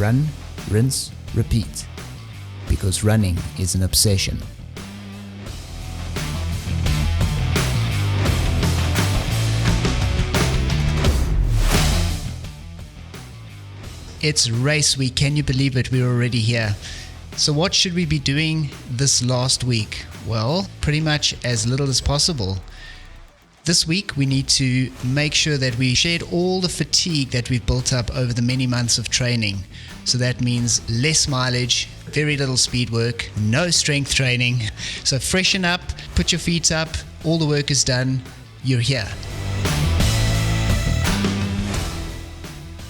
Run, rinse, repeat. Because running is an obsession. It's race week. Can you believe it? We're already here. So what should we be doing this last week? Well, pretty much as little as possible. This week, we need to make sure that we shed all the fatigue that we've built up over the many months of training. So that means less mileage, very little speed work, no strength training. So freshen up, put your feet up, all the work is done, you're here.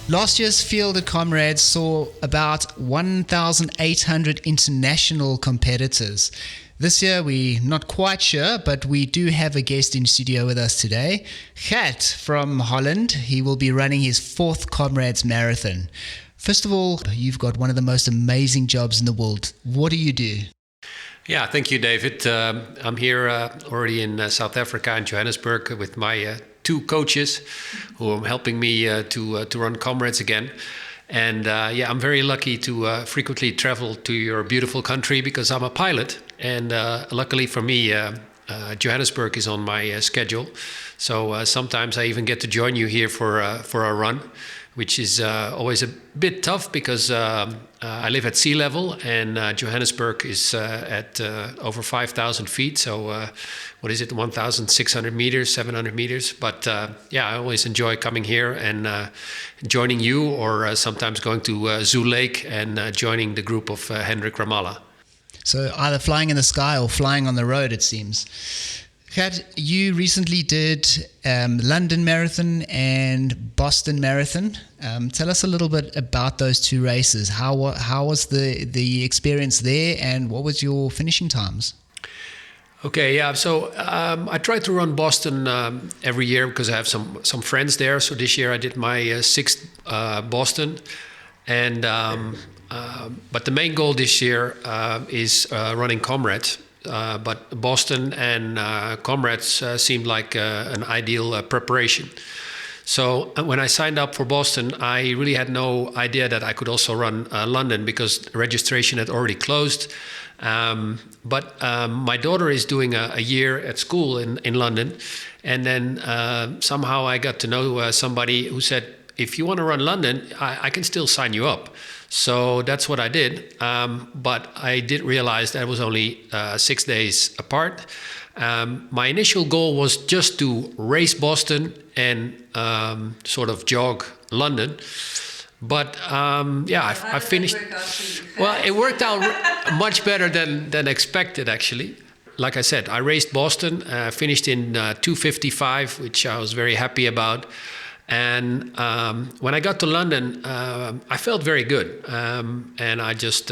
Last year's field at Comrades saw about 1,800 international competitors. This year, we're not quite sure, but we do have a guest in studio with us today. Gert from Holland. He will be running his 4th Comrades marathon. First of all, you've got one of the most amazing jobs in the world. What do you do? Yeah, thank you, David. I'm here already in South Africa, in Johannesburg, with my 2 coaches who are helping me to run Comrades again. And I'm very lucky to frequently travel to your beautiful country because I'm a pilot. And luckily for me, Johannesburg is on my schedule. So sometimes I even get to join you here for a run, which is always a bit tough because I live at sea level and Johannesburg is at over 5,000 feet. So what is it, 1,600 meters, 700 meters? But I always enjoy coming here and joining you, or sometimes going to Zoo Lake and joining the group of Hendrik Ramallah. So either flying in the sky or flying on the road, it seems. Gert, you recently did London Marathon and Boston Marathon. Tell us a little bit about those 2 races. How was the experience there, and what was your finishing times? Okay, yeah. So I try to run Boston every year because I have some friends there. So this year I did my 6th Boston, and but the main goal this year is running Comrades. But Boston and Comrades seemed like an ideal preparation. So when I signed up for Boston, I really had no idea that I could also run London because registration had already closed. But my daughter is doing a year at school in London. And then somehow I got to know somebody who said, if you want to run London, I can still sign you up. So that's what I did. But I did realize that it was only 6 days apart. My initial goal was just to race Boston and sort of jog London. But I finished. Well, it worked out much better than expected, actually. Like I said, I raced Boston, finished in 2:55, which I was very happy about. And when I got to London, I felt very good. And I just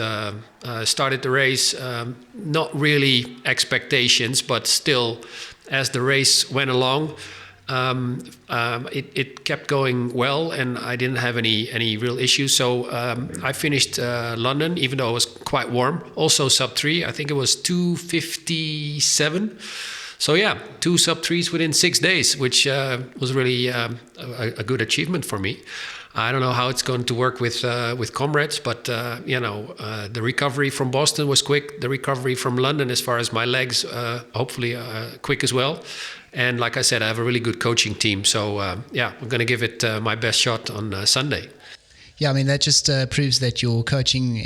started the race, not really expectations, but still, as the race went along, it kept going well, and I didn't have any real issues. So I finished London, even though it was quite warm, also sub 3. I think it was 2:57. So 2 sub 3s within 6 days, which was really a good achievement for me. I don't know how it's going to work with Comrades, but the recovery from Boston was quick. The recovery from London, as far as my legs, hopefully quick as well. And like I said, I have a really good coaching team. So I'm going to give it my best shot on Sunday. Yeah, I mean, that just proves that your coaching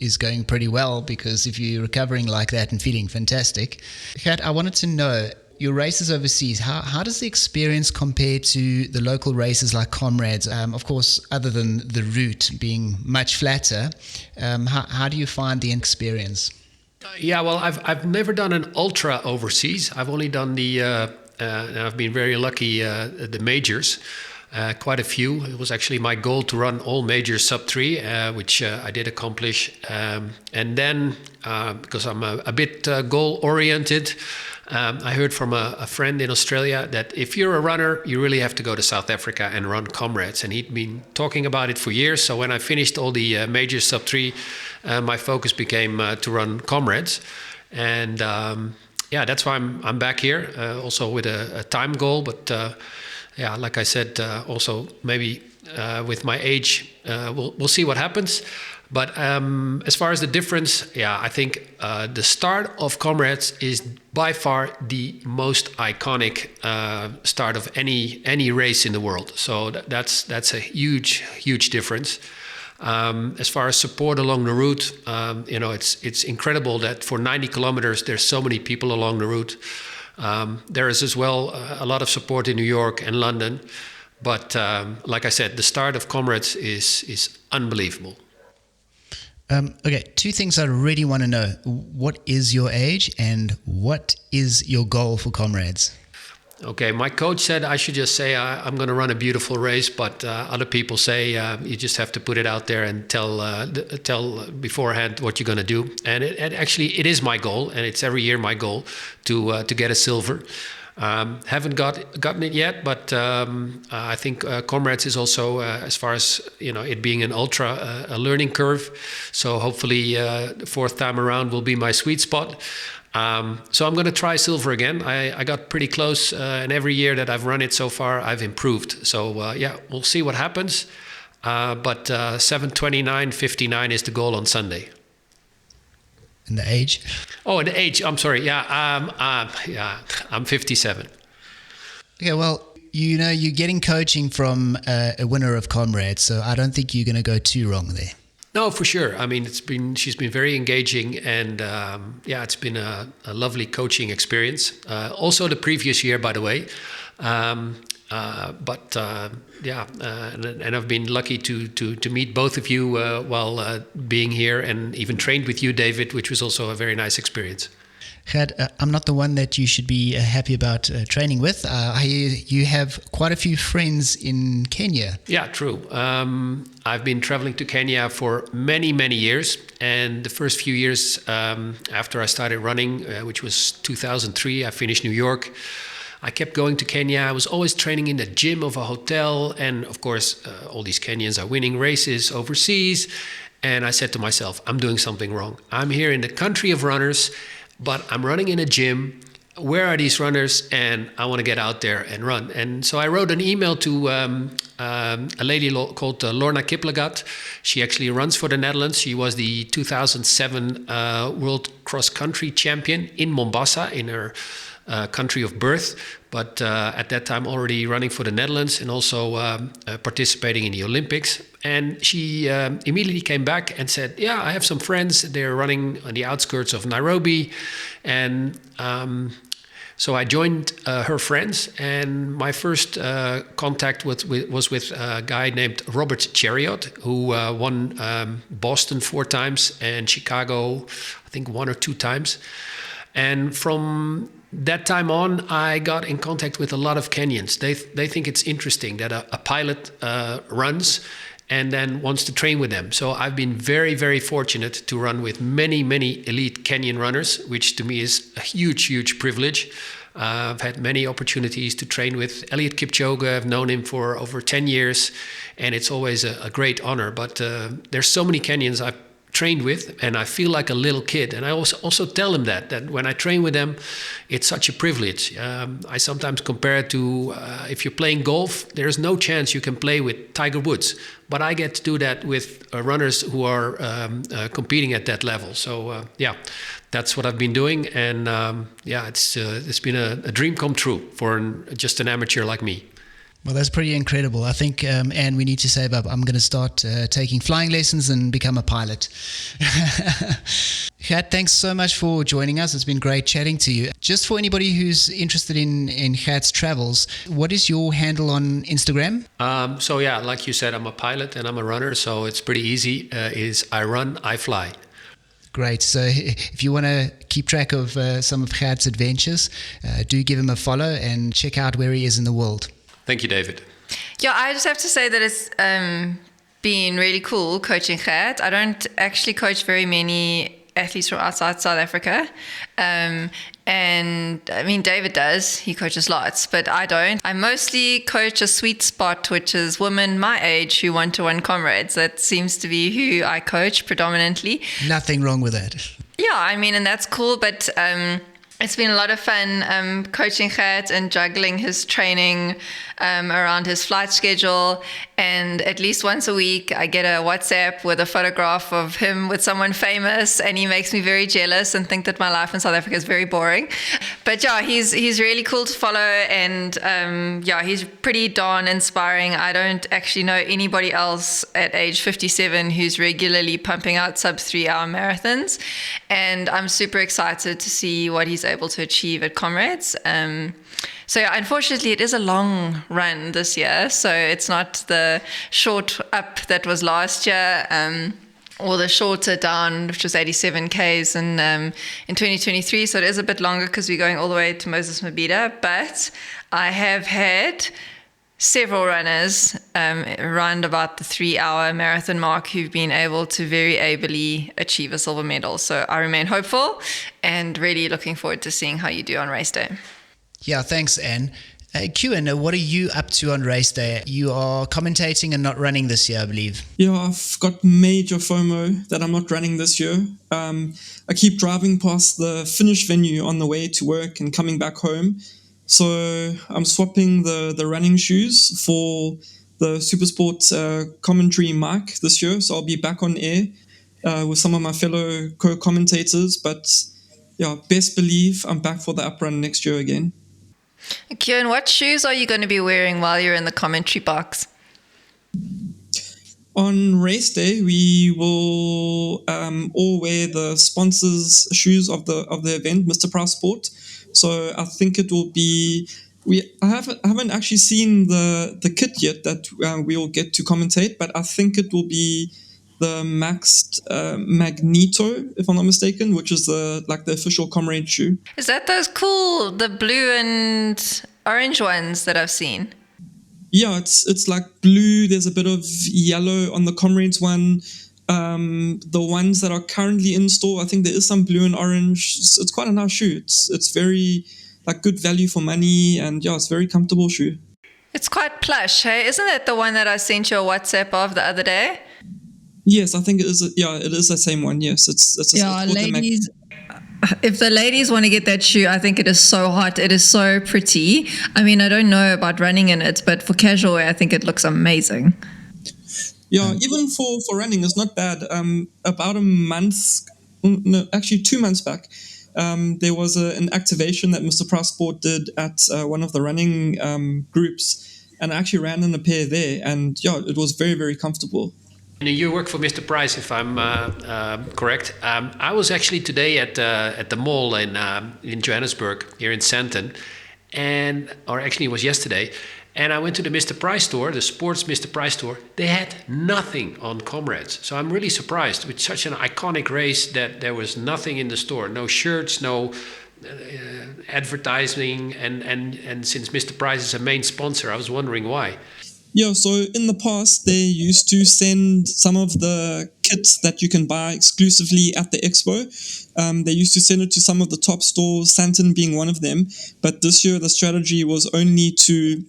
is going pretty well, because if you're recovering like that and feeling fantastic. Gert, I wanted to know, your races overseas, how does the experience compare to the local races like Comrades? Of course, other than the route being much flatter, how do you find the experience? Well, I've never done an ultra overseas. I've only done and I've been very lucky, the majors. Quite a few. It was actually my goal to run all majors sub 3, which I did accomplish. And then, because I'm a bit goal-oriented, I heard from a friend in Australia that if you're a runner, you really have to go to South Africa and run Comrades. And he'd been talking about it for years. So when I finished all the majors sub 3, my focus became to run Comrades. And that's why I'm back here, also with a time goal, but like I said, also maybe with my age, we'll see what happens. But as far as the difference, I think the start of Comrades is by far the most iconic start of any race in the world. So that's a huge difference. As far as support along the route, it's incredible that for 90 kilometers there's so many people along the route. There is as well a lot of support in New York and London. But like I said, the start of Comrades is unbelievable. Okay, two things I really want to know. What is your age and what is your goal for Comrades? Okay, my coach said I should just say I'm going to run a beautiful race, but other people say you just have to put it out there and tell beforehand what you're going to do. And it is my goal, and it's every year my goal to get a silver. Haven't gotten it yet, but I think Comrades is also, as far as it being an ultra, a learning curve. So hopefully the fourth time around will be my sweet spot. So I'm going to try silver again. I got pretty close, and every year that I've run it so far, I've improved. So we'll see what happens. But 7:29:59 is the goal on Sunday. And the age? Oh, and the age. I'm sorry. I'm 57. Okay, well, you're getting coaching from a winner of Comrades, so I don't think you're going to go too wrong there. No, for sure. I mean, she's been very engaging, and it's been a lovely coaching experience. Also, the previous year, by the way. And I've been lucky to meet both of you while being here, and even trained with you, David, which was also a very nice experience. Gert, I'm not the one that you should be happy about training with. I hear you have quite a few friends in Kenya. Yeah, true. I've been traveling to Kenya for many, many years. And the first few years after I started running, which was 2003, I finished New York. I kept going to Kenya. I was always training in the gym of a hotel. And of course, all these Kenyans are winning races overseas. And I said to myself, I'm doing something wrong. I'm here in the country of runners, but I'm running in a gym. Where are these runners? And I want to get out there and run. And so I wrote an email to a lady called Lorna Kiplagat. She actually runs for the Netherlands. She was the 2007 World Cross Country Champion in Mombasa, in her country of birth, but at that time already running for the Netherlands and also participating in the Olympics. And she immediately came back and said, I have some friends. They're running on the outskirts of Nairobi. And so I joined her friends. And my first contact was with a guy named Robert Chariot, who won Boston 4 times and Chicago, I think 1 or 2 times. And from that time on, I got in contact with a lot of Kenyans. They think it's interesting that a pilot runs and then wants to train with them. So I've been very, very fortunate to run with many, many elite Kenyan runners, which to me is a huge, huge privilege. I've had many opportunities to train with Eliud Kipchoge. I've known him for over 10 years, and it's always a great honor. But there's so many Kenyans I've trained with, and I feel like a little kid. And I also tell them that when I train with them, it's such a privilege. I sometimes compare it to if you're playing golf, there's no chance you can play with Tiger Woods. But I get to do that with runners who are competing at that level. So that's what I've been doing. And it's been a dream come true for just an amateur like me. Well, that's pretty incredible. I think, Anne, we need to save up. I'm going to start taking flying lessons and become a pilot. Gert, thanks so much for joining us. It's been great chatting to you. Just for anybody who's interested in Gert's travels, what is your handle on Instagram? Like you said, I'm a pilot and I'm a runner, so it's pretty easy. Is I run, I fly. Great. So if you want to keep track of some of Gert's adventures, do give him a follow and check out where he is in the world. Thank you, David. Yeah, I just have to say that it's been really cool coaching Gert. I don't actually coach very many athletes from outside South Africa. And I mean, David does. He coaches lots, but I don't. I mostly coach a sweet spot, which is women my age who want to win Comrades. That seems to be who I coach predominantly. Nothing wrong with that. Yeah, I mean, and that's cool, but it's been a lot of fun coaching Gert and juggling his training around his flight schedule. And at least once a week, I get a WhatsApp with a photograph of him with someone famous, and he makes me very jealous and think that my life in South Africa is very boring. But yeah, he's really cool to follow, and he's pretty darn inspiring. I don't actually know anybody else at age 57 who's regularly pumping out sub 3 hour marathons, and I'm super excited to see what he's able to achieve at Comrades. So yeah, unfortunately, it is a long run this year, so it's not the short up that was last year, or the shorter down, which was 87 Ks in 2023. So it is a bit longer because we're going all the way to Moses Mabhida. But I have had several runners around about the 3 hour marathon mark who've been able to very ably achieve a silver medal. So I remain hopeful and really looking forward to seeing how you do on race day. Yeah, thanks, Anne. Cuan, what are you up to on race day? You are commentating and not running this year, I believe. Yeah, I've got major FOMO that I'm not running this year. I keep driving past the finish venue on the way to work and coming back home. So I'm swapping the running shoes for the Supersport commentary mic this year. So I'll be back on air with some of my fellow co-commentators. But yeah, best believe I'm back for the up run next year again. Cuan, what shoes are you going to be wearing while you're in the commentary box? On race day, we will all wear the sponsors' shoes of the event, Mr. Price Sport. So I think it will be. I haven't actually seen the kit yet that we will get to commentate, but I think it will be the Maxed Magneto, if I'm not mistaken, which is the official Comrade shoe. Is that those cool, the blue and orange ones that I've seen? Yeah, it's like blue. There's a bit of yellow on the Comrades one. The ones that are currently in store, I think there is some blue and orange. It's quite a nice shoe. It's very good value for money, and yeah, it's a very comfortable shoe. It's quite plush, hey? Isn't that the one that I sent you a WhatsApp of the other day? Yes, I think it is. It is the same one. Yes, it's ladies. If the ladies want to get that shoe, I think it is so hot. It is so pretty. I mean, I don't know about running in it, but for casual wear, I think it looks amazing. Yeah, even for running, it's not bad. About a month, no, actually 2 months back, there was an activation that Mr. Price Sport did at one of the running groups, and I actually ran in a pair there, and yeah, it was very, very comfortable. And you work for Mr. Price, if I'm correct. I was actually today at the mall in Johannesburg, here in Sandton, or actually it was yesterday, and I went to the Mr. Price store, the sports Mr. Price store. They had nothing on Comrades. So I'm really surprised with such an iconic race that there was nothing in the store. No shirts, no advertising, and since Mr. Price is a main sponsor, I was wondering why. Yeah, so in the past, they used to send some of the kits that you can buy exclusively at the expo. They used to send it to some of the top stores, Sandton being one of them. But this year, the strategy was only to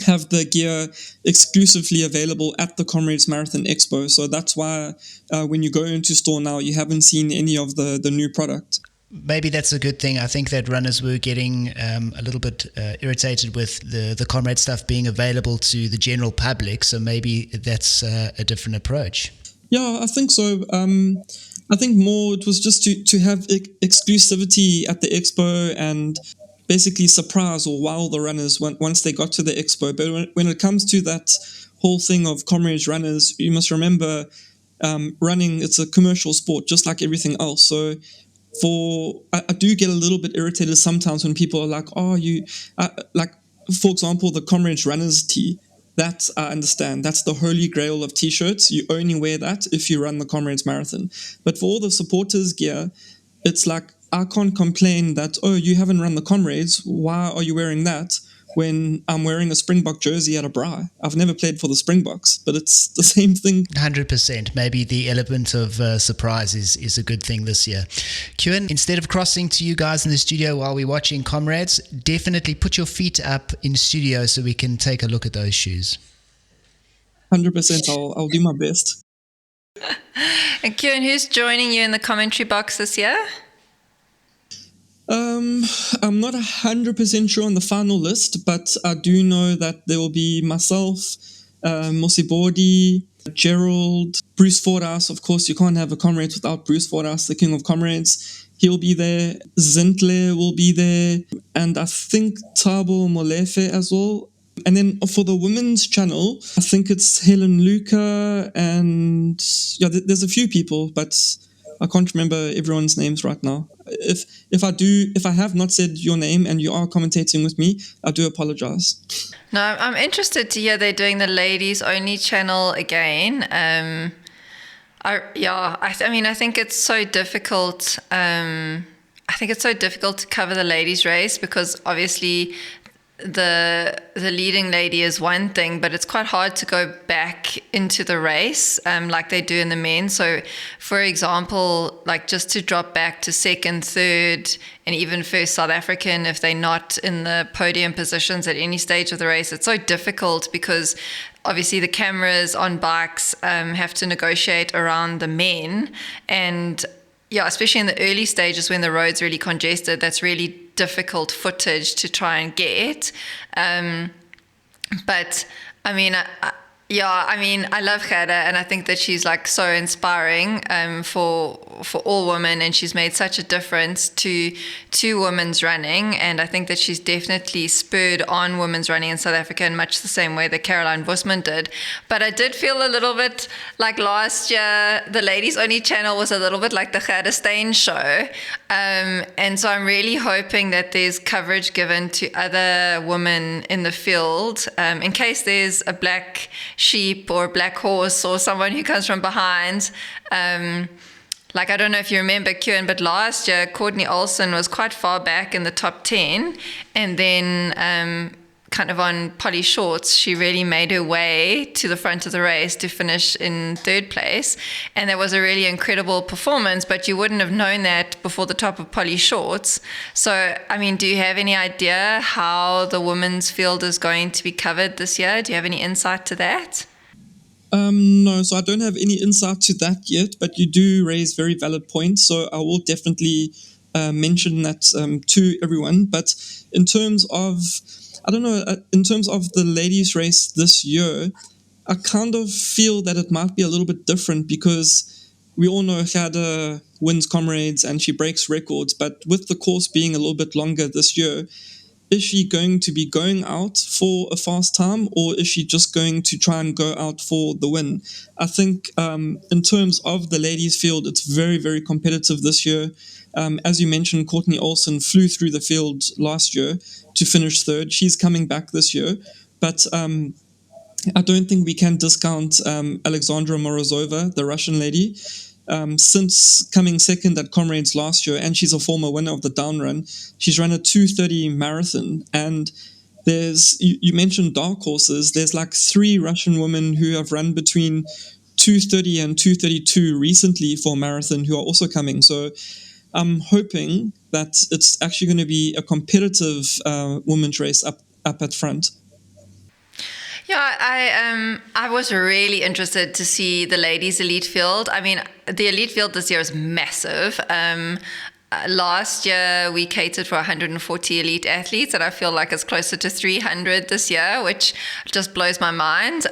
have the gear exclusively available at the Comrades Marathon Expo. So that's why when you go into store now, you haven't seen any of the new product. Maybe that's a good thing. I think that runners were getting a little bit irritated with the Comrade stuff being available to the general public. So maybe that's a different approach. Yeah, I think so. I think more it was just to have exclusivity at the expo and basically surprise or wow the runners once they got to the expo. But when it comes to that whole thing of Comrades runners, you must remember running, it's a commercial sport just like everything else. So I do get a little bit irritated sometimes when people are like, oh, for example, the Comrades runners tee. That I understand. That's the holy grail of t-shirts. You only wear that if you run the Comrades Marathon. But for all the supporters gear, it's like, I can't complain that, oh, you haven't run the Comrades. Why are you wearing that when I'm wearing a Springbok jersey at a Braai? I've never played for the Springboks, but it's the same thing. 100%. Maybe the element of surprise is a good thing this year. Cuan, instead of crossing to you guys in the studio while we're watching Comrades, definitely put your feet up in studio so we can take a look at those shoes. 100%. I'll do my best. And Cuan, who's joining you in the commentary box this year? I'm not 100% sure on the final list, but I do know that there will be myself, Mosibodi, Gerald, Bruce Fordyce. Of course, you can't have a Comrades without Bruce Fordyce, the king of Comrades. He'll be there. Zintle will be there. And I think Tabo Molefe as well. And then for the women's channel, I think it's Helen Luca and there's a few people, but I can't remember everyone's names right now. If I have not said your name and you are commentating with me, I do apologize. No, I'm interested to hear they're doing the ladies only channel again. I think it's so difficult. I think it's so difficult to cover the ladies' race because obviously the leading lady is one thing, but it's quite hard to go back into the race like they do in the men. So, for example, like just to drop back to second, third, and even first South African, if they're not in the podium positions at any stage of the race, it's so difficult because obviously the cameras on bikes have to negotiate around the men. And yeah, especially in the early stages when the road's really congested, that's really difficult footage to try and get. But I mean, I love Gerda, and I think that she's like so inspiring for all women, and she's made such a difference to women's running. And I think that she's definitely spurred on women's running in South Africa in much the same way that Caroline Busman did. But I did feel a little bit like last year, the ladies only channel was a little bit like the Gerda Steyn show. And so I'm really hoping that there's coverage given to other women in the field in case there's a black sheep or black horse or someone who comes from behind. Like, I don't know if you remember, Cuan, but last year, Courtney Olsen was quite far back in the top 10. And then kind of on Polly Shorts, she really made her way to the front of the race to finish in third place. And that was a really incredible performance, but you wouldn't have known that before the top of Polly Shorts. So, I mean, do you have any idea how the women's field is going to be covered this year? Do you have any insight to that? No, so I don't have any insight to that yet, but you do raise very valid points. So I will definitely mention that to everyone. But in terms of, in terms of the ladies' race this year, I kind of feel that it might be a little bit different because we all know Gerda wins Comrades and she breaks records. But with the course being a little bit longer this year, is she going to be going out for a fast time, or is she just going to try and go out for the win? I think in terms of the ladies' field, it's very, very competitive this year. As you mentioned, Courtney Olsen flew through the field last year to finish third. She's coming back this year. But I don't think we can discount Alexandra Morozova, the Russian lady. Since coming second at Comrades last year, and she's a former winner of the down run, she's run a 2:30 marathon. And you mentioned dark horses, there's like 3 Russian women who have run between 2:30 and 2:32 recently for a marathon who are also coming. So I'm hoping that it's actually going to be a competitive women's race up at front. Yeah, I was really interested to see the ladies' elite field. I mean, the elite field this year is massive. Last year, we catered for 140 elite athletes, and I feel like it's closer to 300 this year, which just blows my mind.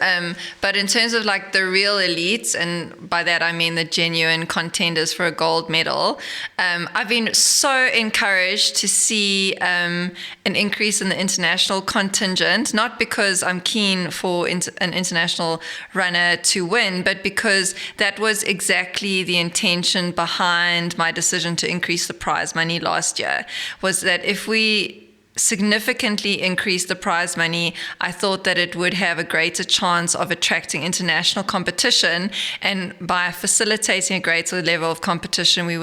But in terms of like the real elites, and by that I mean the genuine contenders for a gold medal, I've been so encouraged to see an increase in the international contingent, not because I'm keen for an international runner to win, but because that was exactly the intention behind my decision to increase the prize money last year, was that if we significantly increase the prize money, I thought that it would have a greater chance of attracting international competition, and by facilitating a greater level of competition, we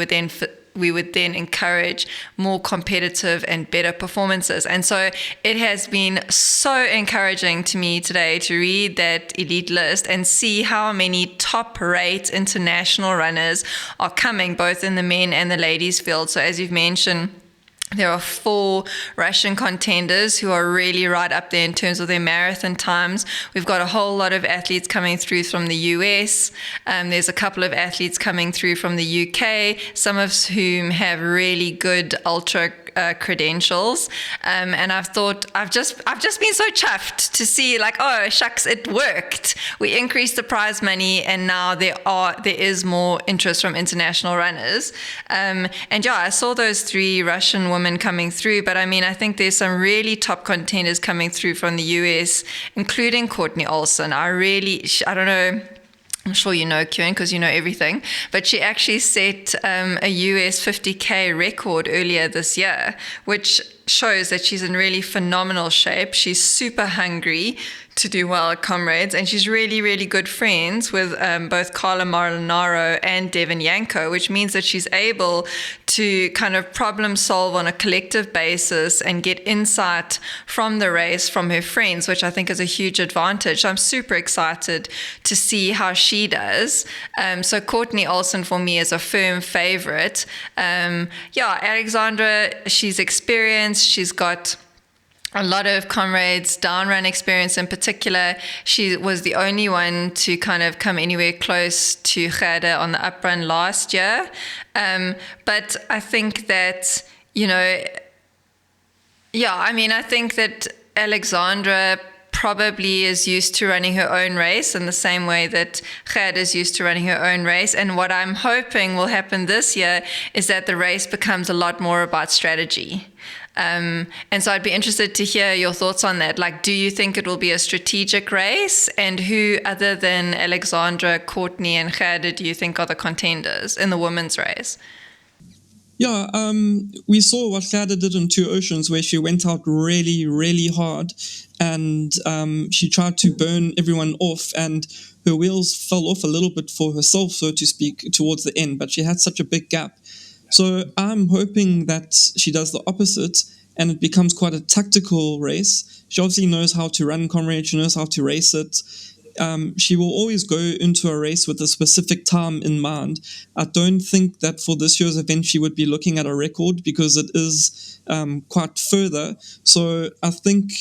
would then encourage more competitive and better performances. And so it has been so encouraging to me today to read that elite list and see how many top-rate international runners are coming, both in the men and the ladies field. So as you've mentioned, there are 4 Russian contenders who are really right up there in terms of their marathon times. We've got a whole lot of athletes coming through from the US. There's a couple of athletes coming through from the UK, some of whom have really good ultra credentials. And I've just been so chuffed to see, like, oh shucks, it worked. We increased the prize money, and now there is more interest from international runners. And yeah, I saw those 3 Russian women coming through, but I mean, I think there's some really top contenders coming through from the US, including Courtney Olsen. I don't know. I'm sure you know Cuan because you know everything, but she actually set a US 50K record earlier this year, which shows that she's in really phenomenal shape. She's super hungry to do well at Comrades, and she's really, really good friends with both Carla Molinaro and Devin Yanko, which means that she's able to kind of problem solve on a collective basis and get insight from the race from her friends, which I think is a huge advantage. I'm super excited to see how she does. So Courtney Olsen for me is a firm favorite. Alexandra, she's experienced. She's got a lot of Comrades down run experience. In particular, she was the only one to kind of come anywhere close to Gert on the up run last year. But I think that, I think that Alexandra probably is used to running her own race in the same way that Gert is used to running her own race. And what I'm hoping will happen this year is that the race becomes a lot more about strategy. And so I'd be interested to hear your thoughts on that. Like, do you think it will be a strategic race? And who, other than Alexandra, Courtney, and Gert, do you think are the contenders in the women's race? Yeah, we saw what Gert did in Two Oceans, where she went out really, really hard, and she tried to burn everyone off, and her wheels fell off a little bit for herself, so to speak, towards the end, but she had such a big gap. So I'm hoping that she does the opposite and it becomes quite a tactical race. She obviously knows how to run Comrades, she knows how to race it. She will always go into a race with a specific time in mind. I don't think that for this year's event she would be looking at a record because it is quite further. So I think,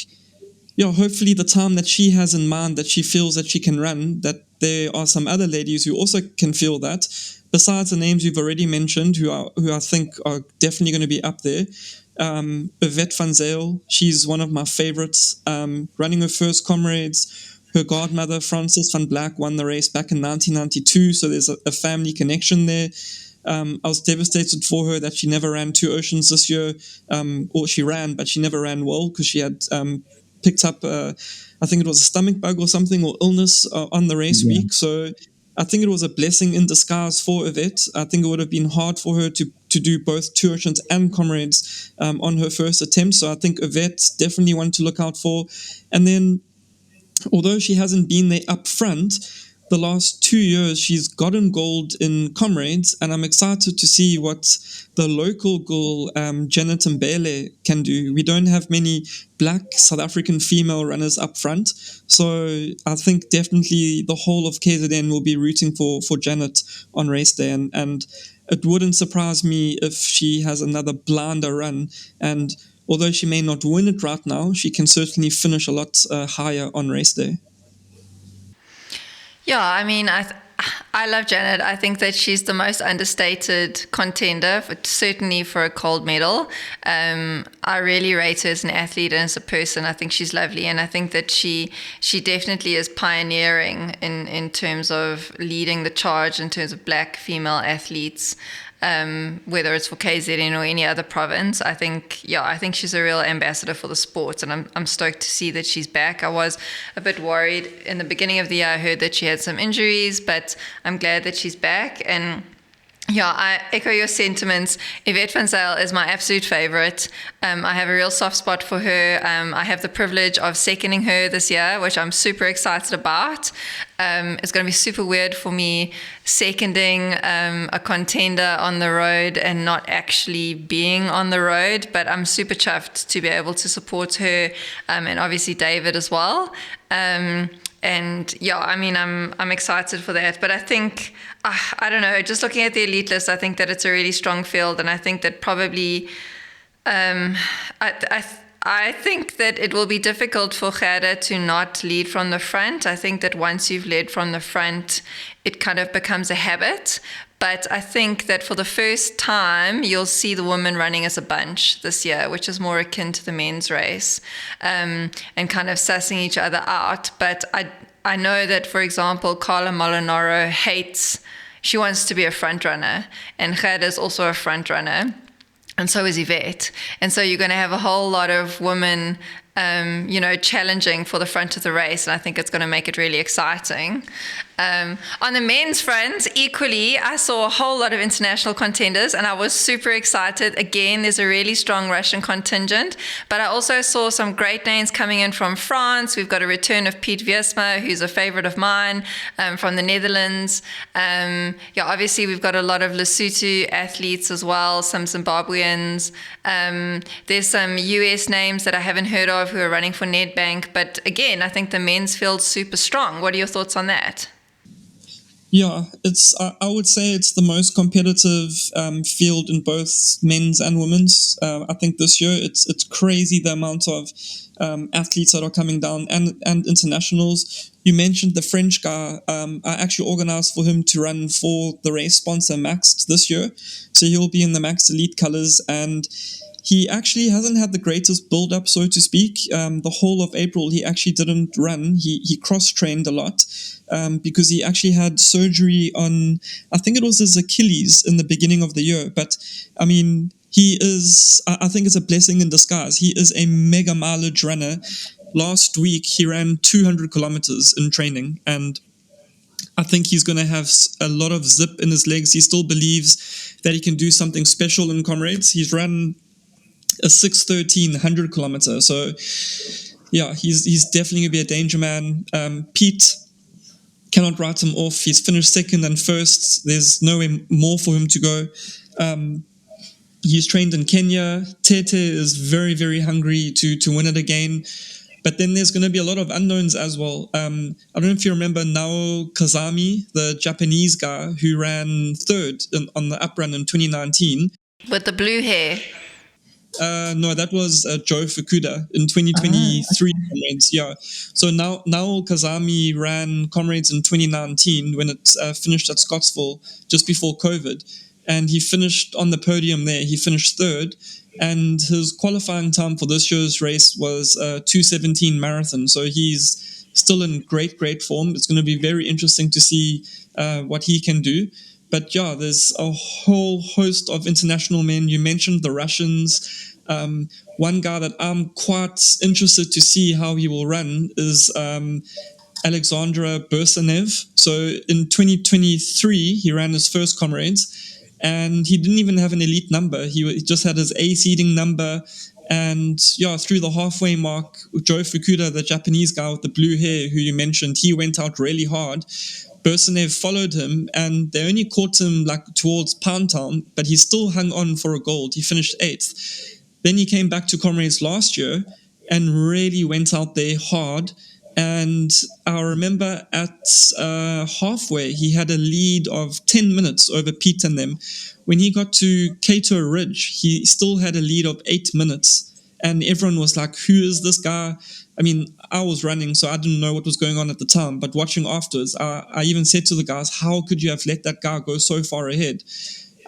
hopefully the time that she has in mind that she feels that she can run, that there are some other ladies who also can feel that. Besides the names you've already mentioned, who I think are definitely going to be up there. Yvette van Zyl, she's one of my favorites. Running her first Comrades, her godmother, Frances van Black, won the race back in 1992, so there's a family connection there. I was devastated for her that she never ran Two Oceans this year, or she ran, but she never ran well because she had picked up, I think it was a stomach bug or something, or illness on the race week, so I think it was a blessing in disguise for Yvette. I think it would have been hard for her to do both Two Oceans and Comrades on her first attempt. So I think Yvette's definitely one to look out for. And then, although she hasn't been there up front, the last 2 years she's gotten gold in Comrades, and I'm excited to see what the local girl Janet Mbele can do. We don't have many black South African female runners up front, so I think definitely the whole of KZN will be rooting for Janet on race day, and it wouldn't surprise me if she has another blinder run, and although she may not win it right now, she can certainly finish a lot higher on race day. Yeah, I mean, I love Janet. I think that she's the most understated contender, certainly for a gold medal. I really rate her as an athlete and as a person. I think she's lovely, and I think that she definitely is pioneering in terms of leading the charge in terms of black female athletes. Whether it's for KZN or any other province, I think she's a real ambassador for the sport, and I'm stoked to see that she's back. I was a bit worried in the beginning of the year. I heard that she had some injuries, but I'm glad that she's back. And yeah, I echo your sentiments. Yvette van Zyl is my absolute favorite. I have a real soft spot for her. I have the privilege of seconding her this year, which I'm super excited about. It's going to be super weird for me seconding a contender on the road and not actually being on the road, but I'm super chuffed to be able to support her, and obviously David as well. And yeah, I mean, I'm excited for that. But I think, I don't know, just looking at the elite list, I think that it's a really strong field. And I think that probably, I think that it will be difficult for Gert to not lead from the front. I think that once you've led from the front, it kind of becomes a habit. But I think that for the first time, you'll see the women running as a bunch this year, which is more akin to the men's race, and kind of sussing each other out. But I know that, for example, Carla Molinaro she wants to be a front runner, and Gert is also a front runner, and so is Yvette. And so you're going to have a whole lot of women challenging for the front of the race, and I think it's going to make it really exciting. On the men's front, equally, I saw a whole lot of international contenders, and I was super excited. Again, there's a really strong Russian contingent, but I also saw some great names coming in from France. We've got a return of Piet Wiersma, who's a favorite of mine, from the Netherlands. Obviously, we've got a lot of Lesotho athletes as well, some Zimbabweans. There's some US names that I haven't heard of who are running for Nedbank, but again, I think the men's field's super strong. What are your thoughts on that? Yeah, I would say it's the most competitive field in both men's and women's. I think this year it's crazy the amount of athletes that are coming down and internationals. You mentioned the French guy. I actually organized for him to run for the race sponsor Maxed this year. So he'll be in the Maxed Elite colors, and he actually hasn't had the greatest build-up, so to speak. The whole of April, he actually didn't run. He cross-trained a lot because he actually had surgery on, I think it was his Achilles in the beginning of the year. But, I mean, I think it's a blessing in disguise. He is a mega mileage runner. Last week, he ran 200 kilometers in training, and I think he's going to have a lot of zip in his legs. He still believes that he can do something special in Comrades. He's run a 6:13 100 kilometer. So, yeah, he's definitely going to be a danger man. Pete cannot write him off. He's finished second and first. There's nowhere more for him to go. He's trained in Kenya. Tete is very, very hungry to win it again. But then there's going to be a lot of unknowns as well. I don't know if you remember Nao Kazami, the Japanese guy who ran third on the uprun in 2019. With the blue hair. No, that was Joe Fukuda in 2023 Comrades. Yeah. So now Kazami ran Comrades in 2019 when it finished at Scottsville just before COVID. And he finished on the podium there. He finished third. And his qualifying time for this year's race was 2:17 marathon. So he's still in great, great form. It's going to be very interesting to see what he can do. But yeah, there's a whole host of international men. You mentioned the Russians. One guy that I'm quite interested to see how he will run is Alexandra Bersanev. So in 2023, he ran his first Comrades, and he didn't even have an elite number. He just had his A seeding number. And yeah, through the halfway mark, Joe Fukuda, the Japanese guy with the blue hair who you mentioned, he went out really hard. Bersanev followed him, and they only caught him like towards Pound Town, but he still hung on for a gold. He finished 8th. Then he came back to Comrades last year and really went out there hard. And I remember at halfway, he had a lead of 10 minutes over Pete and them. When he got to Cato Ridge, he still had a lead of 8 minutes. And everyone was like, who is this guy? I mean, I was running, so I didn't know what was going on at the time. But watching afterwards, I even said to the guys, how could you have let that guy go so far ahead?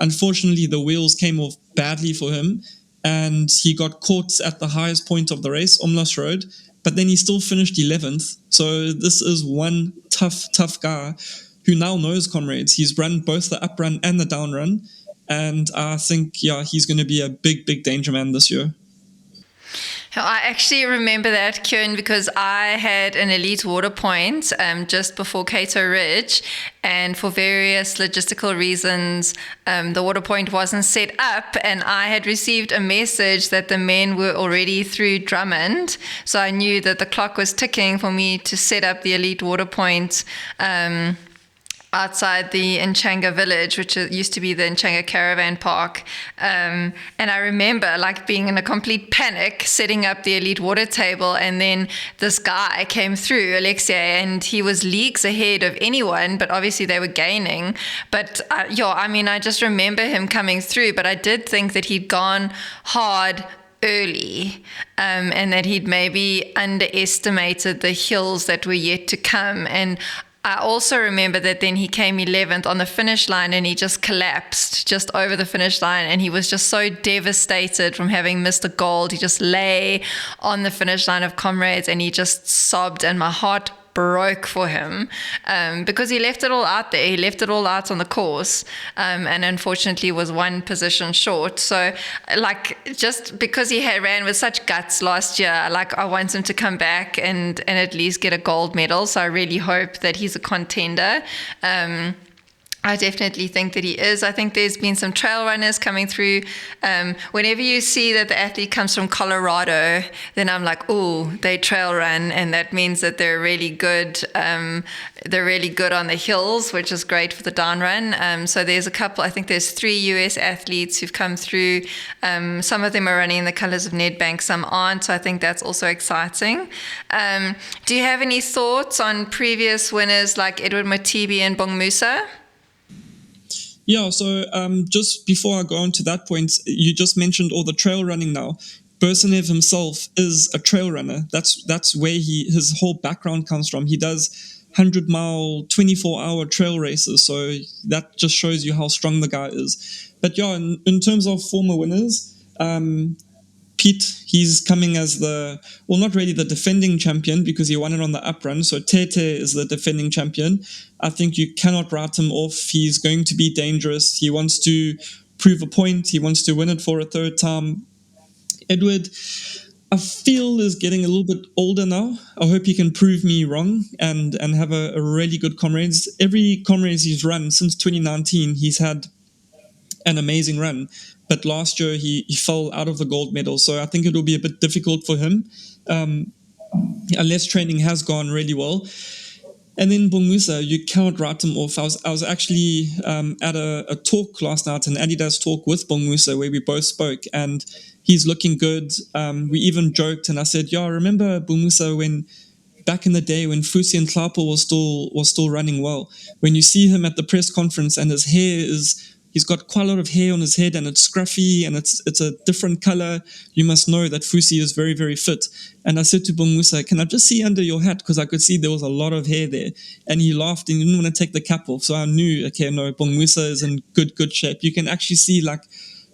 Unfortunately, the wheels came off badly for him, and he got caught at the highest point of the race, Omlas Road. But then he still finished 11th. So this is one tough guy who now knows Comrades. He's run both the up run and the down run. And I think, yeah, he's going to be a big, big danger man this year. I actually remember that, Cuan, because I had an elite water point just before Cato Ridge, and for various logistical reasons, the water point wasn't set up, and I had received a message that the men were already through Drummond, so I knew that the clock was ticking for me to set up the elite water point outside the Nchanga village, which used to be the Nchanga caravan park. And I remember like being in a complete panic, setting up the elite water table. And then this guy came through, Alexei, and he was leagues ahead of anyone, but obviously they were gaining. But I just remember him coming through, but I did think that he'd gone hard early, and that he'd maybe underestimated the hills that were yet to come. And I also remember that then he came 11th on the finish line and he just collapsed just over the finish line, and he was just so devastated from having missed a gold. He just lay on the finish line of Comrades and he just sobbed, and my heart broke for him because he left it all out there. He left it all out on the course, and unfortunately was one position short. So, like, just because he had ran with such guts last year, like, I want him to come back and at least get a gold medal. So I really hope that he's a contender. I definitely think that he is. I think there's been some trail runners coming through. Whenever you see that the athlete comes from Colorado, then I'm like, oh, they trail run, and that means that they're really good. They're really good on the hills, which is great for the down run. So there's a couple. I think there's 3 US athletes who've come through. Some of them are running in the colours of Nedbank, some aren't. So I think that's also exciting. Do you have any thoughts on previous winners like Edward Matibi and Bongmusa? Yeah, so just before I go on to that point, you just mentioned all the trail running now. Bersenev himself is a trail runner. That's where his whole background comes from. He does 100-mile, 24-hour trail races, so that just shows you how strong the guy is. But yeah, in terms of former winners, Pete, he's coming as not really the defending champion because he won it on the up run. So Tete is the defending champion. I think you cannot write him off. He's going to be dangerous. He wants to prove a point. He wants to win it for a third time. Edward, I feel, is getting a little bit older now. I hope he can prove me wrong and have a really good Comrades. Every Comrades he's run since 2019, he's had an amazing run. But last year, he fell out of the gold medal. So I think it will be a bit difficult for him, unless training has gone really well. And then Bongmusa, you cannot write him off. I was actually at a talk last night, an Adidas talk with Bongmusa, where we both spoke, and he's looking good. We even joked, and I said, "Yeah, remember Bongmusa when back in the day when Fusi and Tlapa was still running well? When you see him at the press conference and his hair is." He's got quite a lot of hair on his head and it's scruffy and it's a different color. You must know that Fusi is very, very fit. And I said to Bongmusa, can I just see under your hat? Because I could see there was a lot of hair there. And he laughed and he didn't want to take the cap off. So I knew, okay, no, Bongmusa is in good shape. You can actually see like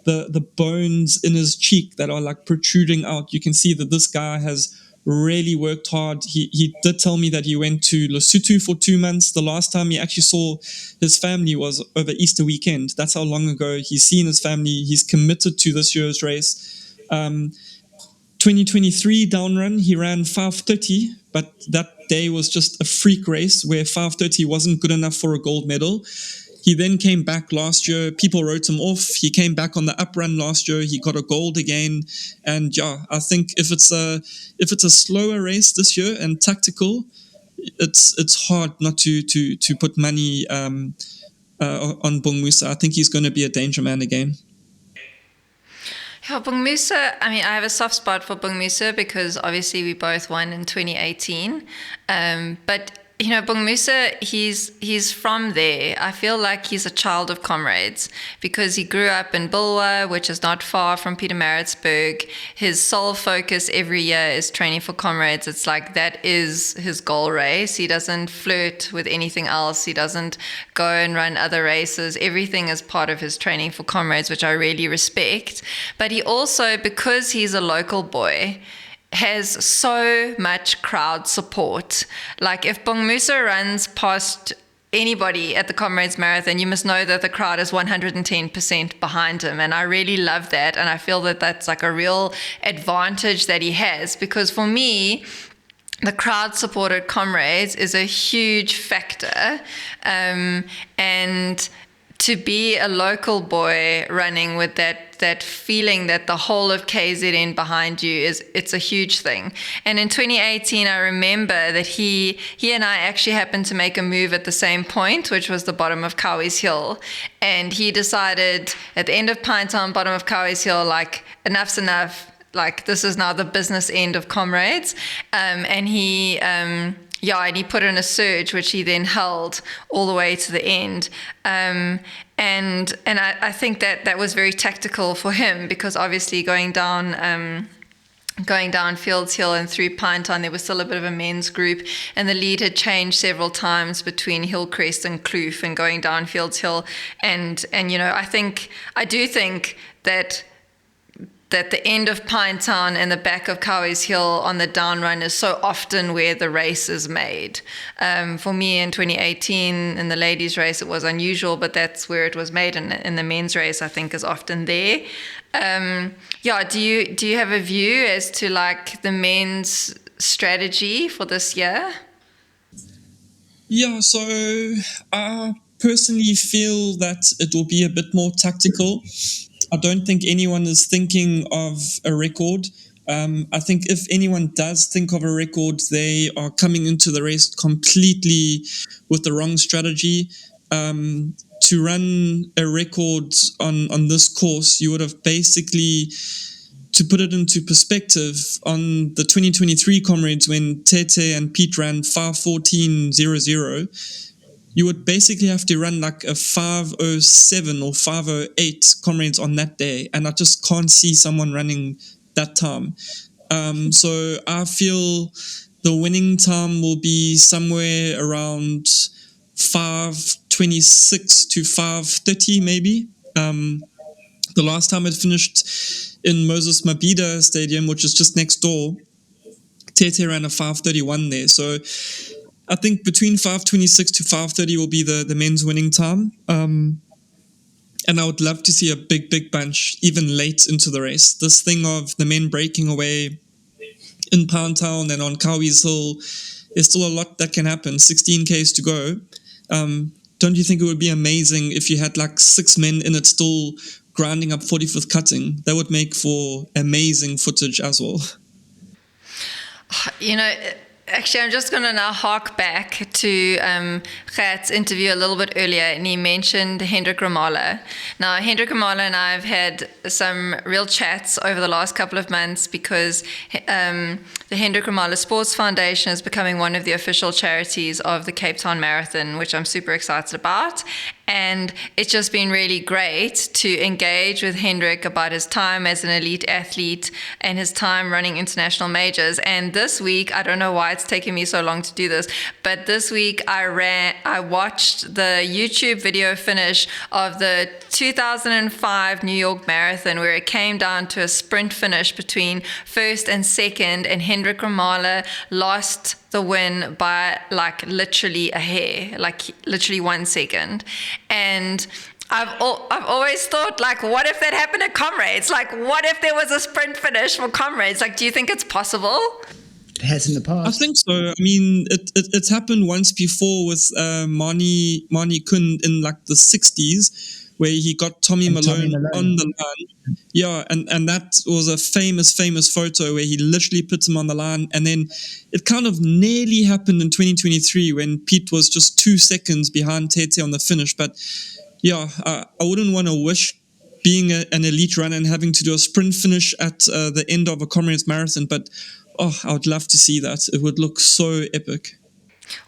the bones in his cheek that are like protruding out. You can see that this guy has really worked hard. He did tell me that he went to Lesotho for 2 months. The last time he actually saw his family was over Easter weekend. That's how long ago he's seen his family. He's committed to this year's race. 2023 down run, he ran 5:30, but that day was just a freak race where 5:30 wasn't good enough for a gold medal. He then came back last year. People wrote him off. He came back on the up run last year. He got a gold again. And yeah, I think if it's a slower race this year and tactical, it's hard not to put money on Bongmusa. I think he's going to be a danger man again. Yeah, Bongmusa, I mean, I have a soft spot for Bongmusa because obviously we both won in 2018. But you know, Bongmusa, he's from there. I feel like he's a child of Comrades because he grew up in Bulwer, which is not far from Pietermaritzburg. His sole focus every year is training for Comrades. It's like that is his goal race. He doesn't flirt with anything else. He doesn't go and run other races. Everything is part of his training for Comrades, which I really respect. But he also, because he's a local boy, has so much crowd support. Like if Bongmusa runs past anybody at the Comrades Marathon, you must know that the crowd is 110% behind him. And I really love that. And I feel that that's like a real advantage that he has, because for me, the crowd support at Comrades is a huge factor. And to be a local boy running with that feeling that the whole of KZN behind you it's a huge thing. And in 2018, I remember that he and I actually happened to make a move at the same point, which was the bottom of Cowie's Hill. And he decided at the end of Pine Town, bottom of Cowie's Hill, like enough's enough. Like this is now the business end of Comrades. And he put in a surge, which he then held all the way to the end. And I think that was very tactical for him, because obviously going down going down Fields Hill and through Pinetown, there was still a bit of a men's group, and the lead had changed several times between Hillcrest and Kloof and going down Fields Hill. And I do think that the end of Pinetown and the back of Cowie's Hill on the down run is so often where the race is made. For me in 2018 in the ladies race, it was unusual, but that's where it was made. And in the men's race, I think is often there. Do you have a view as to like the men's strategy for this year? Yeah, so I personally feel that it will be a bit more tactical. I don't think anyone is thinking of a record. I think if anyone does think of a record, they are coming into the race completely with the wrong strategy. To run a record on this course, you would have basically, to put it into perspective, on the 2023 Comrades when Tete and Pete ran 5:14.00, you would basically have to run like a 5:07 or 5:08 Comrades on that day, and I just can't see someone running that time. So I feel the winning time will be somewhere around 5:26 to 5:30 maybe. The last time it finished in Moses Mabhida Stadium, which is just next door, Tete ran a 5:31 there. So I think between 5:26 to 5:30 will be the men's winning time. And I would love to see a big bunch even late into the race. This thing of the men breaking away in Poundtown and on Cowie's Hill, there's still a lot that can happen. 16 Ks to go. Don't you think it would be amazing if you had like 6 men in it still grinding up 45th cutting? That would make for amazing footage as well. Actually, I'm just going to now hark back to Gert's interview a little bit earlier, and he mentioned Hendrik Ramala. Now, Hendrik Ramala and I have had some real chats over the last couple of months because the Hendrik Ramala Sports Foundation is becoming one of the official charities of the Cape Town Marathon, which I'm super excited about. And it's just been really great to engage with Hendrik about his time as an elite athlete and his time running international majors. And this week, I don't know why it's taken me so long to do this, but this week I watched the YouTube video finish of the 2005 New York Marathon, where it came down to a sprint finish between first and second, and Hendrik Ramala lost the win by like literally a hair, like literally 1 second. And I've always thought, like, what if that happened at Comrades? Like, what if there was a sprint finish for Comrades? Like, do you think it's possible? It has in the past. I think so. I mean, it's happened once before with Mani Kun in like the 60s, where he got Tommy Malone on the line. Yeah, and that was a famous photo where he literally put him on the line. And then it kind of nearly happened in 2023 when Pete was just 2 seconds behind Tete on the finish. But yeah, I wouldn't want to wish being an elite runner and having to do a sprint finish at the end of a Comrades marathon. But I would love to see that. It would look so epic.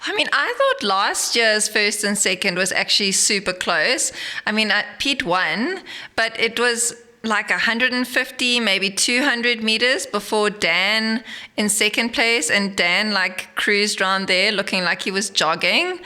I mean, I thought last year's first and second was actually super close. I mean, Pete won, but it was like 150, maybe 200 meters before Dan in second place, and Dan like cruised around there looking like he was jogging.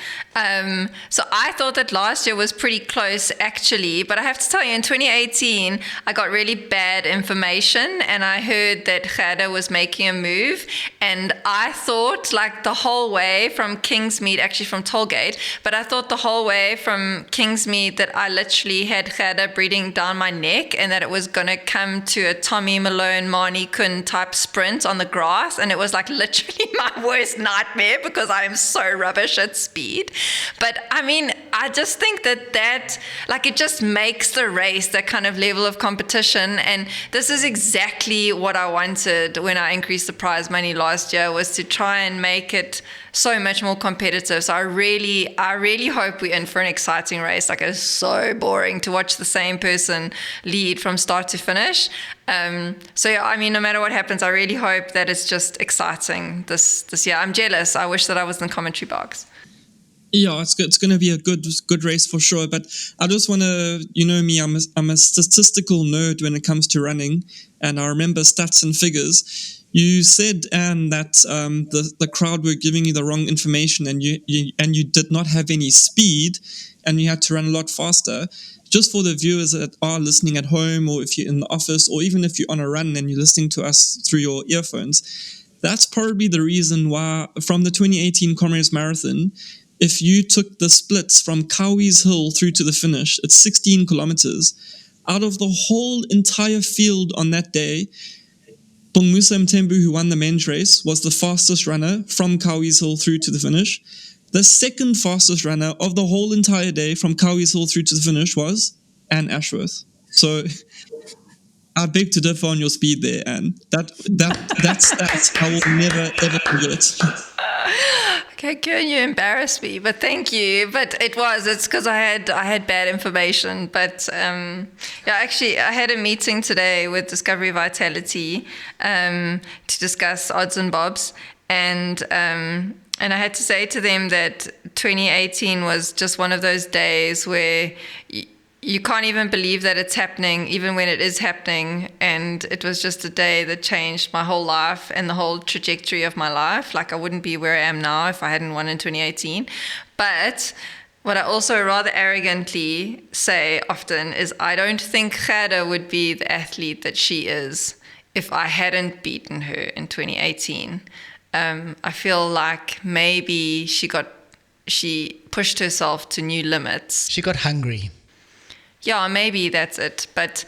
So I thought that last year was pretty close actually, but I have to tell you, in 2018, I got really bad information and I heard that Gerda was making a move, and I thought like the whole way from Kingsmead, actually from Tollgate, but I thought the whole way from Kingsmead that I literally had Gerda breathing down my neck and that it was going to come to a Tommy Malone, Mani Kun type sprint on the grass, and it was like literally my worst nightmare because I am so rubbish at speed. But I mean, I just think that like it just makes the race that kind of level of competition, and this is exactly what I wanted when I increased the prize money last year, was to try and make it so much more competitive. So I really hope we're in for an exciting race. Like, it's so boring to watch the same person lead from start to finish. So yeah, I mean, no matter what happens, I really hope that it's just exciting this year. I'm jealous. I wish that I was in the commentary box. Yeah, it's good. It's going to be a good race for sure. But I just want to, you know me, I'm a statistical nerd when it comes to running, and I remember stats and figures. You said, Anne, that the crowd were giving you the wrong information, and you did not have any speed, and you had to run a lot faster. Just for the viewers that are listening at home, or if you're in the office, or even if you're on a run and you're listening to us through your earphones, that's probably the reason why from the 2018 Comrades Marathon, if you took the splits from Cowies Hill through to the finish, it's 16 kilometers. Out of the whole entire field on that day, Musa Mtembu, who won the men's race, was the fastest runner from Cowies Hill through to the finish. The second fastest runner of the whole entire day from Cowies Hill through to the finish was Anne Ashworth. So I beg to differ on your speed there, Anne. That's I will never ever forget. Okay, Cuan, you embarrassed me, but thank you. But it's because I had bad information. But actually, I had a meeting today with Discovery Vitality to discuss odds and bobs, and I had to say to them that 2018 was just one of those days where you can't even believe that it's happening, even when it is happening. And it was just a day that changed my whole life and the whole trajectory of my life. Like, I wouldn't be where I am now if I hadn't won in 2018. But what I also rather arrogantly say often is I don't think Gerda would be the athlete that she is if I hadn't beaten her in 2018. I feel like maybe she pushed herself to new limits. She got hungry. Yeah, maybe that's it. But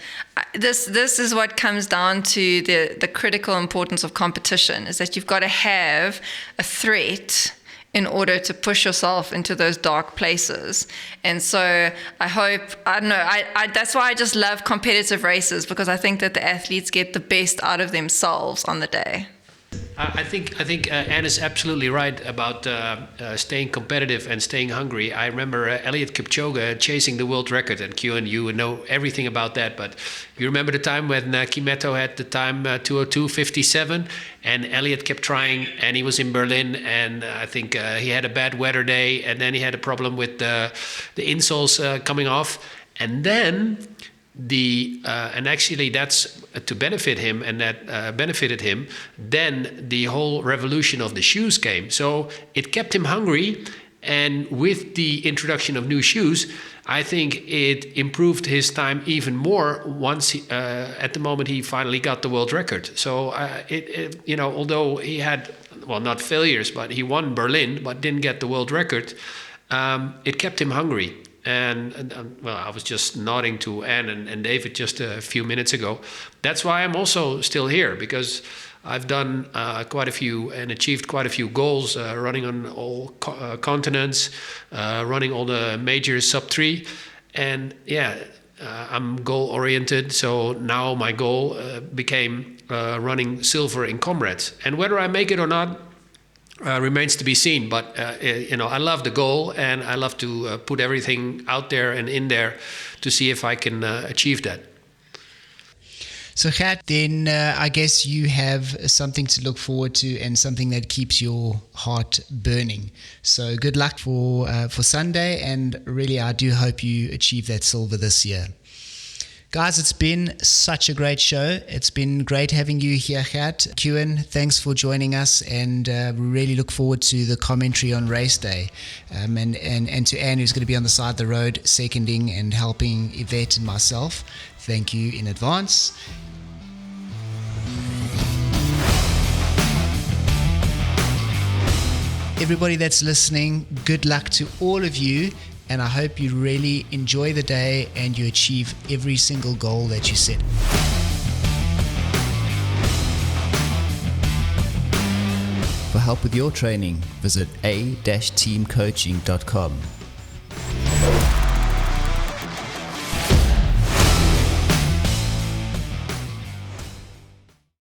this is what comes down to the critical importance of competition, is that you've got to have a threat in order to push yourself into those dark places. And so that's why I just love competitive races, because I think that the athletes get the best out of themselves on the day. I think Anne is absolutely right about staying competitive and staying hungry. I remember Eliud Kipchoge chasing the world record, and Cuan, you know everything about that. But you remember the time when Kimetto had the time 2:02:57, and Eliud kept trying, and he was in Berlin, and I think he had a bad weather day, and then he had a problem with the insoles coming off, and then and actually that's to benefit him, and that benefited him. Then the whole revolution of the shoes came, so it kept him hungry. And with the introduction of new shoes, I think it improved his time even more once at the moment he finally got the world record. So although he had, well, not failures, but he won Berlin but didn't get the world record, it kept him hungry. And I was just nodding to Anne and David just a few minutes ago. That's why I'm also still here, because I've done quite a few and achieved quite a few goals, running on all continents, running all the major sub-3. And I'm goal-oriented. So now my goal became running silver in Comrades. And whether I make it or not, remains to be seen, but I love the goal, and I love to put everything out there and in there to see if I can achieve that. So Gert, then I guess you have something to look forward to and something that keeps your heart burning. So good luck for Sunday, and really I do hope you achieve that silver this year. Guys, it's been such a great show. It's been great having you here, Gert. Cuan, thanks for joining us, and we really look forward to the commentary on race day. And to Anne, who's going to be on the side of the road, seconding and helping Yvette and myself. Thank you in advance. Everybody that's listening, good luck to all of you. And I hope you really enjoy the day and you achieve every single goal that you set. For help with your training, visit a-teamcoaching.com.